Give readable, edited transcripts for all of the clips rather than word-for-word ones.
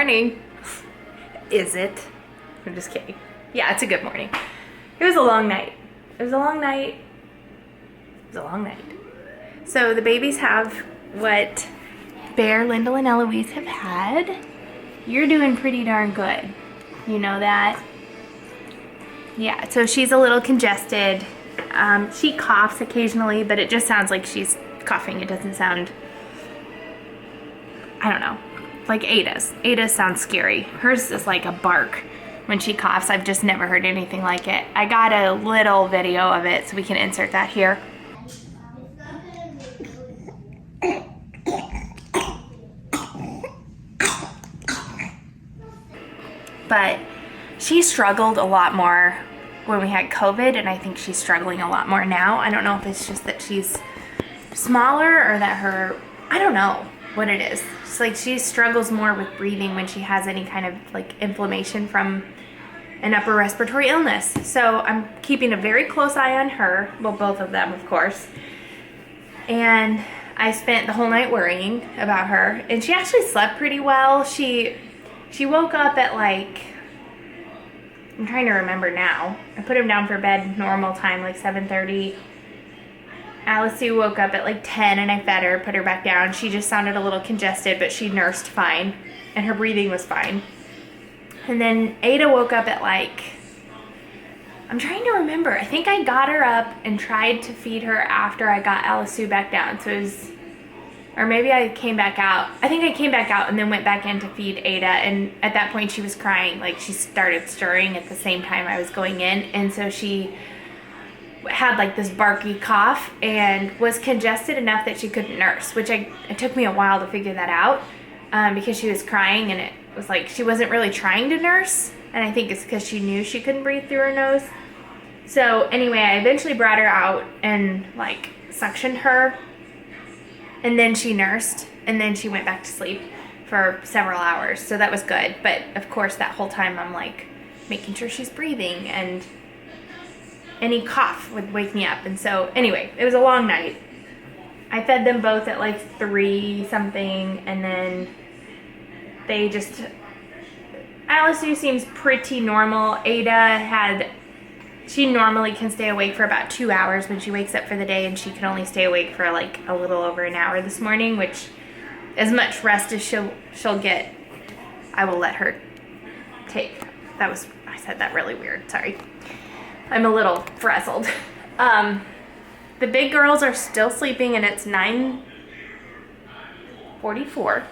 morning. Is it? I'm just kidding. Yeah, it's a good morning. It was a long night. It was a long night. It was a long night. So the babies have what Berend, Lyndle, and Eloise have had. You're doing pretty darn good. You know that? Yeah, so she's a little congested. She coughs occasionally, but it just sounds like she's coughing. It doesn't sound, I don't know, like Ada's. Ada's sounds scary. Hers is like a bark when she coughs. I've just never heard anything like it. I got a little video of it, so we can insert that here. But she struggled a lot more when we had COVID, and I think she's struggling a lot more now. I don't know if it's just that she's smaller or that her, I don't know what it is. It's like she struggles more with breathing when she has any kind of like inflammation from an upper respiratory illness. So I'm keeping a very close eye on her, well, both of them, of course. And I spent the whole night worrying about her, and she actually slept pretty well. She woke up at like, I'm trying to remember now. I put him down for bed normal time, like 7:30. Alice woke up at like 10 and I fed her, put her back down. She just sounded a little congested, but she nursed fine and her breathing was fine. And then Ada woke up at like, I'm trying to remember. I think I got her up and tried to feed her after I got Alice back down. So it was, or maybe I came back out. I think I came back out and then went back in to feed Ada. And at that point she was crying. Like she started stirring at the same time I was going in. And so she had like this barky cough and was congested enough that she couldn't nurse, which it took me a while to figure that out because she was crying and it was like she wasn't really trying to nurse. And I think it's because she knew she couldn't breathe through her nose. So anyway, I eventually brought her out and like suctioned her. And then she nursed, and then she went back to sleep for several hours. So that was good. But of course, that whole time I'm like making sure she's breathing, and any cough would wake me up. And so anyway, it was a long night. I fed them both at like 3 something, and then they just, Alice seems pretty normal. Ada she normally can stay awake for about 2 hours when she wakes up for the day, and she can only stay awake for like a little over an hour this morning, which as much rest as she'll get, I will let her take. I said that really weird, sorry. I'm a little frazzled. The big girls are still sleeping and it's 9:44.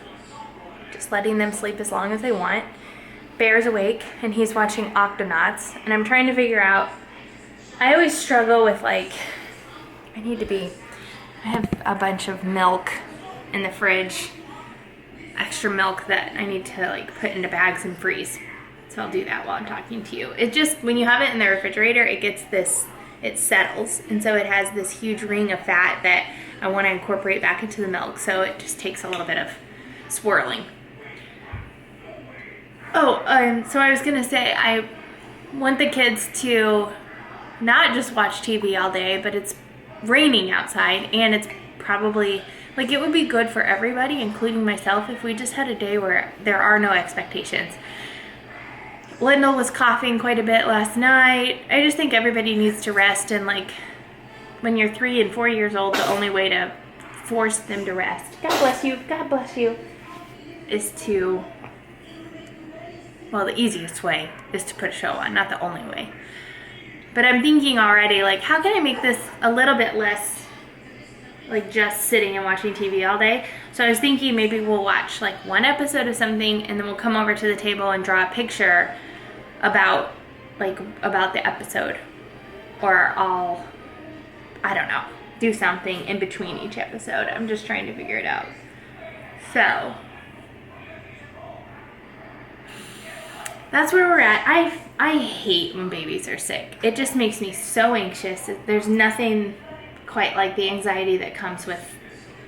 Just letting them sleep as long as they want. Bear's awake and he's watching Octonauts, and I'm trying to figure out, I always struggle with like, I have a bunch of milk in the fridge, extra milk that I need to like put into bags and freeze. So I'll do that while I'm talking to you. It just, when you have it in the refrigerator, it settles. And so it has this huge ring of fat that I want to incorporate back into the milk. So it just takes a little bit of swirling. Oh, so I was gonna say, I want the kids to not just watch TV all day, but it's raining outside, and it's probably, like, it would be good for everybody, including myself, if we just had a day where there are no expectations. Lyndle was coughing quite a bit last night. I just think everybody needs to rest, and like, when you're 3 and 4 years old, the only way to force them to rest, God bless you, is to, well, the easiest way is to put a show on, not the only way. But I'm thinking already, like, how can I make this a little bit less like just sitting and watching TV all day? So I was thinking maybe we'll watch like 1 episode of something, and then we'll come over to the table and draw a picture about the episode. Or I don't know, do something in between each episode. I'm just trying to figure it out. So that's where we're at. I hate when babies are sick. It just makes me so anxious. There's nothing quite like the anxiety that comes with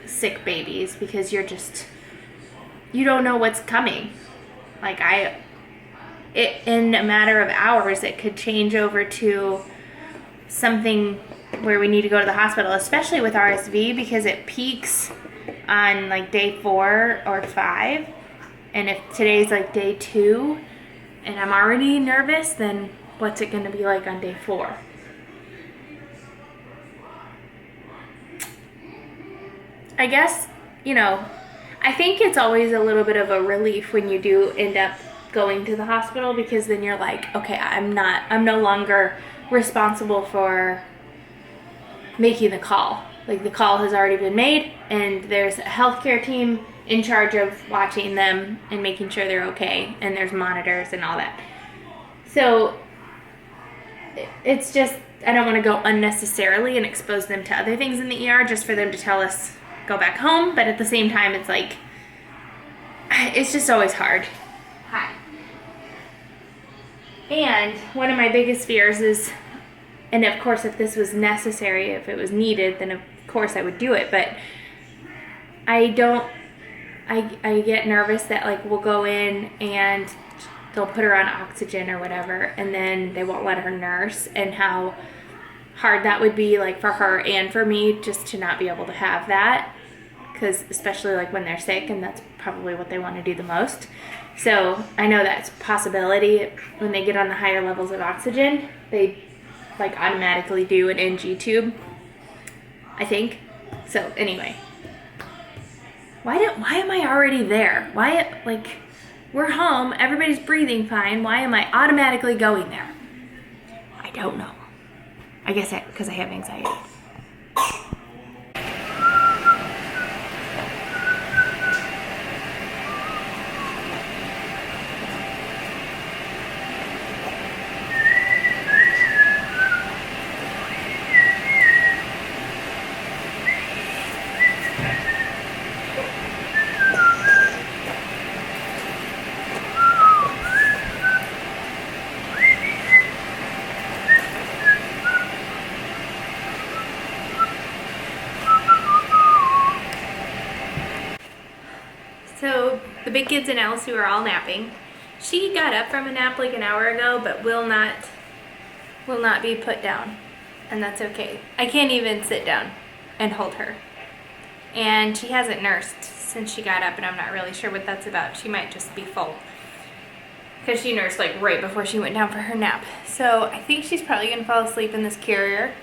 sick babies, because you don't know what's coming. Like in a matter of hours, it could change over to something where we need to go to the hospital, especially with RSV, because it peaks on like day 4 or 5. And if today's like day 2 and I'm already nervous, then what's it gonna be like on day 4? I guess, you know, I think it's always a little bit of a relief when you do end up going to the hospital, because then you're like, okay, I'm no longer responsible for making the call. Like, the call has already been made, and there's a healthcare team in charge of watching them and making sure they're okay, and there's monitors and all that. So it's just, I don't want to go unnecessarily and expose them to other things in the ER just for them to tell us go back home. But at the same time, it's like, it's just always hard. Hi. And one of my biggest fears is, and of course if this was necessary, if it was needed, then of course I would do it, but I get nervous that like we'll go in and they'll put her on oxygen or whatever, and then they won't let her nurse, and how hard that would be, like, for her and for me, just to not be able to have that, because especially like when they're sick, and that's probably what they want to do the most. So I know that's a possibility. When they get on the higher levels of oxygen, they like automatically do an NG tube, I think. So anyway, why am I already there? Why, like, we're home, everybody's breathing fine, why am I automatically going there? I don't know. I guess because I have anxiety. So the big kids and Elsie are all napping. She got up from a nap like an hour ago, but will not be put down, and that's okay. I can't even sit down and hold her. And she hasn't nursed since she got up, and I'm not really sure what that's about. She might just be full, because she nursed like right before she went down for her nap. So I think she's probably gonna fall asleep in this carrier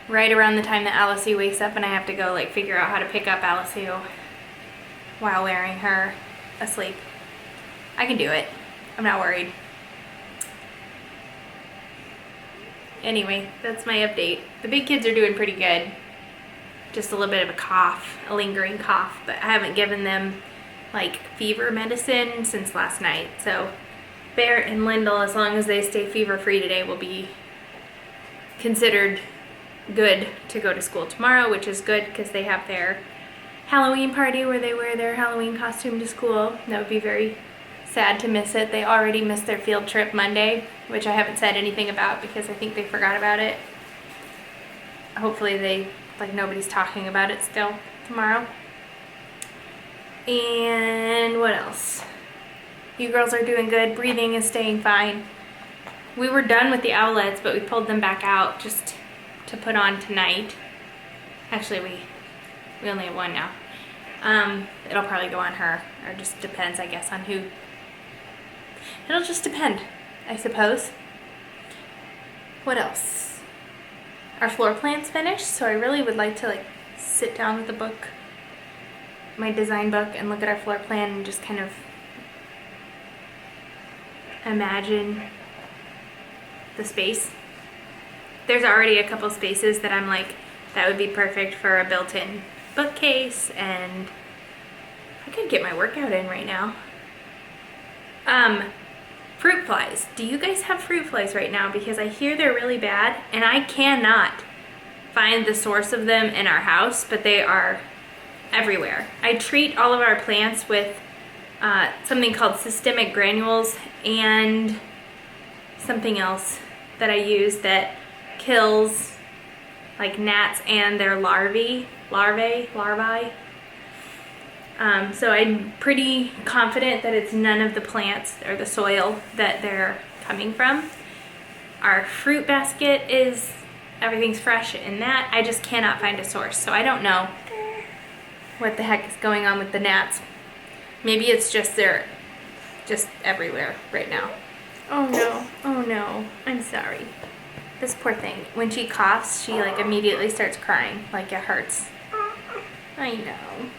right around the time that Alice wakes up, and I have to go like figure out how to pick up Alice while wearing her asleep. I can do it. I'm not worried. Anyway, that's my update. The big kids are doing pretty good. Just a little bit of a cough, a lingering cough, but I haven't given them like fever medicine since last night. So Berend Lyndle, as long as they stay fever free today, will be considered good to go to school tomorrow, which is good because they have their Halloween party where they wear their Halloween costume to school. That would be very sad to miss it. They already missed their field trip Monday, which I haven't said anything about because I think they forgot about it. Hopefully nobody's talking about it still tomorrow. And what else? You girls are doing good. Breathing is staying fine. We were done with the owlets, but we pulled them back out just to put on tonight. Actually, we only have one now. It'll probably go on her, or just depends, I guess, on who. It'll just depend, I suppose. What else? Our floor plan's finished, so I really would like to like sit down with the book, my design book, and look at our floor plan and just kind of imagine the space. There's already a couple spaces that I'm like, that would be perfect for a built-in bookcase, and I could get my workout in right now. Fruit flies. Do you guys have fruit flies right now? Because I hear they're really bad, and I cannot find the source of them in our house, but they are everywhere. I treat all of our plants with something called systemic granules and something else that I use that kills like gnats and their larvae. So I'm pretty confident that it's none of the plants or the soil that they're coming from. Our fruit basket everything's fresh in that. I just cannot find a source, so I don't know what the heck is going on with the gnats. Maybe it's just they're just everywhere right now. Oh no, oh no, I'm sorry. This poor thing, when she coughs, she like immediately starts crying, like it hurts. I know.